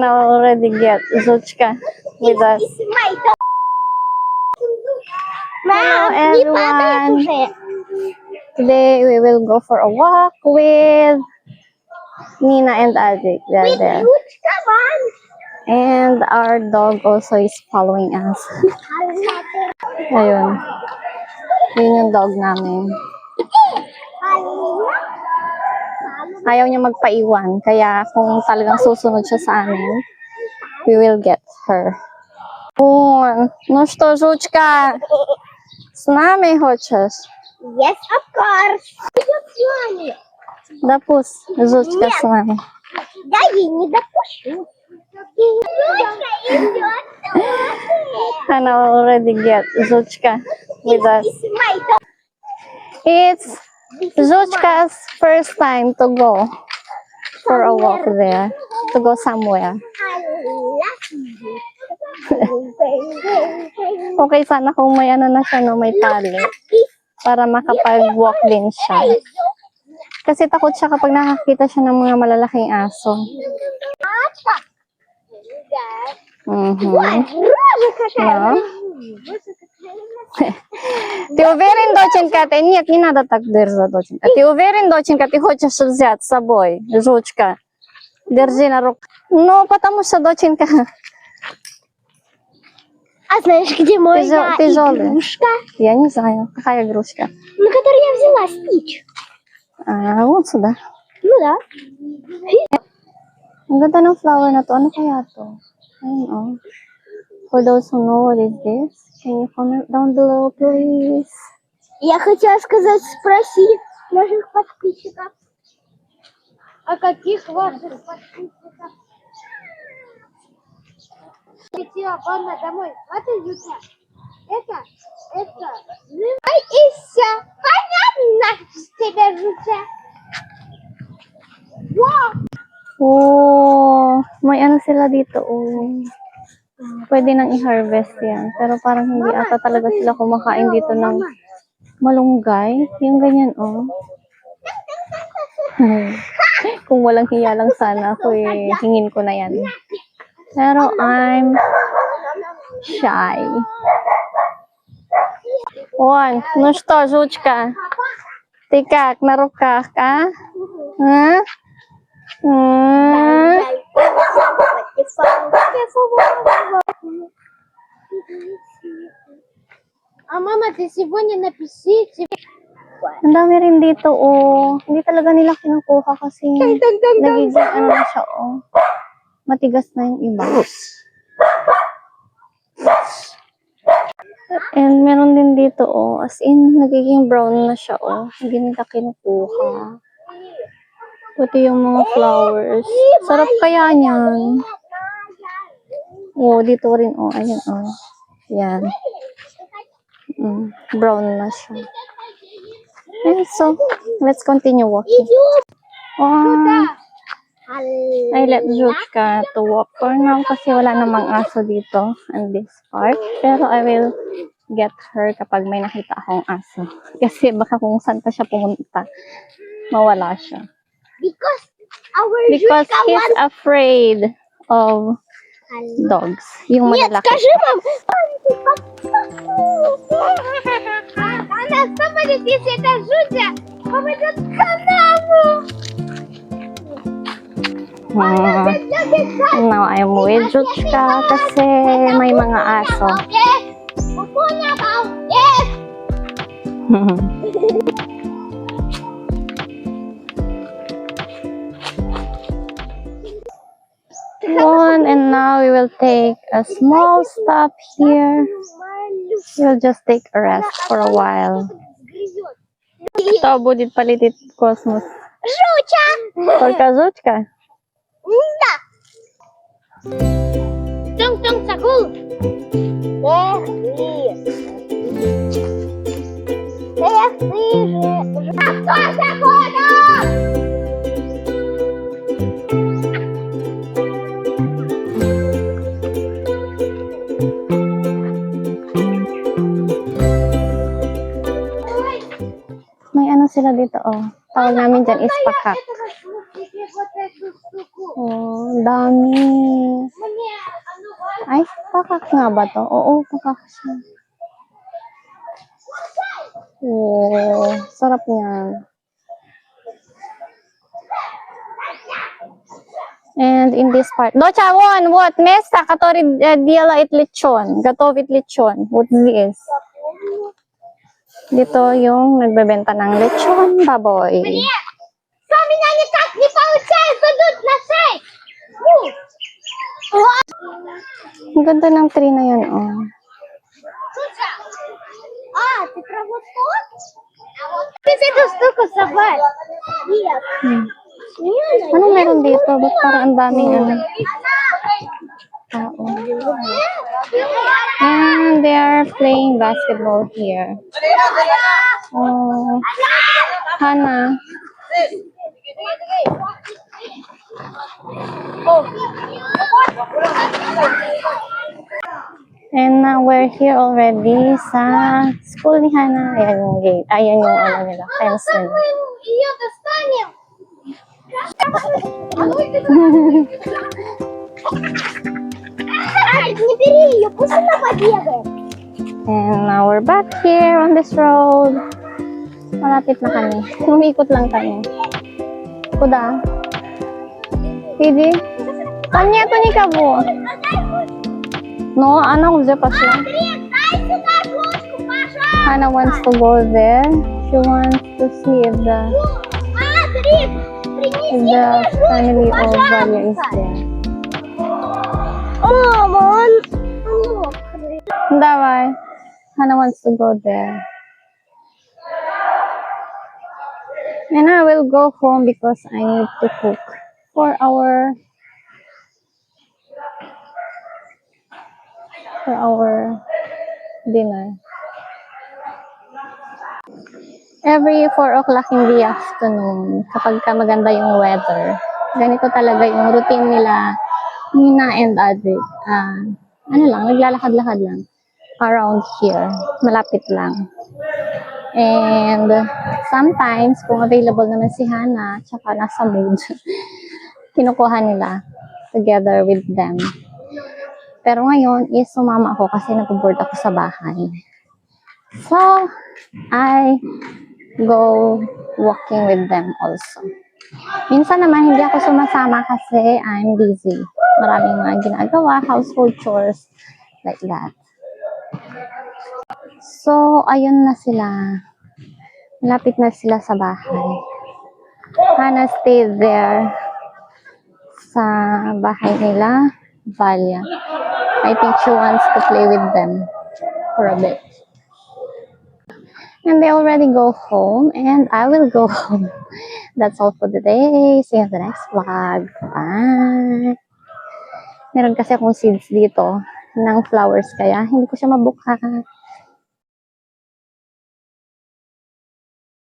can already get Zuchka with us. Hello everyone. Today we will go for a walk with Nina and Adik. They're there. And our dog also is following us. Ayun. Yun yung dog namin. Ayaw niya magpaiwan. Kaya kung talagang susunod siya sa amin, we will get her. Ну что, жучка, с нами хочешь? Yes, of course. Идет с нами. Допусти, жучка с нами. Да, я не допущу. Жучка идет с нами. Can already get Zuchka with us. It's Zuchka's first time to go for a walk there, to go somewhere. Okay, sana kung may ano na siya, no, may tali, para makapag-walk din siya. Kasi takot siya kapag nakakita siya ng mga malalaking aso. No? Ты уверен, доченька, ты... Нет, не надо так держать, доченька. Ты уверен, доченька, ты хочешь взять с собой жучка? Держи на руку. Ну, потому что, доченька... А знаешь, где моя игрушка? Я не знаю, какая игрушка. Ну, которую я взяла, Стич. А, вот сюда. Ну да. Ang ganda ng flower na to. Ano kaya to? Ayun, oh. For those who know what is this, can you comment down below, please? Я хотела сказать, спроси наших подписчиков. А каких ваших подписчиков? Летела Банна домой. Вот и Юта. Это. Ай, и все. Понятно, что тебе Юта. Wow! Oh, may ano sila dito, oh. Pwede nang i-harvest yan. Pero parang hindi ata talaga sila kumakain dito ng malunggay. Yung ganyan, oh. Kung walang hiya lang sana ako, eh, hingin ko na yan. Pero I'm shy. Вон, ну что, жучка? Ты как, на руках, а? А? А мама, ты сегодня напиши. Ang dami rin dito, oh. Hindi talaga nila kinukuha kasi nagiging ano na siya, oh. Matigas na yung iba. And meron din dito, oh. As in, nagiging brown na siya, oh. Hindi nila kinukuha. Pati yung mga flowers. Sarap kaya niyan. Oh, dito rin, oh. Ayan, oh. Yan. Brown na siya. And so, let's continue walking. I let Zuchka to walk for now kasi wala namang aso dito in this park. Pero I will get her kapag may nakita akong aso. Kasi baka kung saan pa siya pumunta, mawala siya. Because he's afraid of dogs. Yung malalaki. Скажи, мам. Она смотрит, если это Жутя, попадет в канаву. Now I'm with Zuchka kasi may mga aso. And now we will take a small stop here. We'll just take a rest for a while. Что будет полететь в космос? Жуча! Только Zuchka? Да. Тунг-тунг, сакул. Эх ты же. Стой, секунду! May ano sila dito, oh. Tawag namin dyan is pakak. Oh, dami. Ay, pakak nga ba to? Oo, pakak siya. Oh, sarap niyan. And in this part, Docha won, what? Mesa, который делает лечон. Готовит лечон. What this? Dito yung nagbebenta ng lechon baboy. Что у меня никак не получается тут на шее? Ang ganda ng tree na yan, oh. Ты про вот тот? Ты эту штуку собрать? Нет. Anong meron dito? Ba't parang ang daming ano? Tao. And they are playing basketball here. Oh, Hana. And now we're here already sa school ni Hana. Ayan yung gate. Ayan yung ano nila, fence nila. Ее достанем. Не бери ее, пусть она побегает. And now we're back here on this road. Malapit na kami. Umikot lang kami. Kuda. Pidi? Tanya to ni Kabo. No, ano уже пошла. Дай сюда ручку, пожалуйста. Hana wants to go there. She wants to see if the family of Valia is there. Мама, он Давай. Hana wants to go there. And I will go home because I need to cook for our dinner. Every 4 o'clock in the afternoon, kapag ka maganda yung weather, ganito talaga yung routine nila, Nina and Adric. Naglalakad-lakad lang around here. Malapit lang. And sometimes, kung available naman si Hana, tsaka nasa mood, kinukuha nila together with them. Pero ngayon is sumama ako kasi napaboard ako sa bahay. So, I go walking with them also. Minsan naman hindi ako sumasama kasi I'm busy. Maraming mga ginagawa, household chores, like that. So, ayun na sila. Malapit na sila sa bahay. Hana stayed there sa bahay nila, Valia. I think she wants to play with them for a bit. And they already go home, and I will go home. That's all for today. See you in the next vlog. Bye! Meron kasi akong seeds dito ng flowers, kaya hindi ko siya mabuka.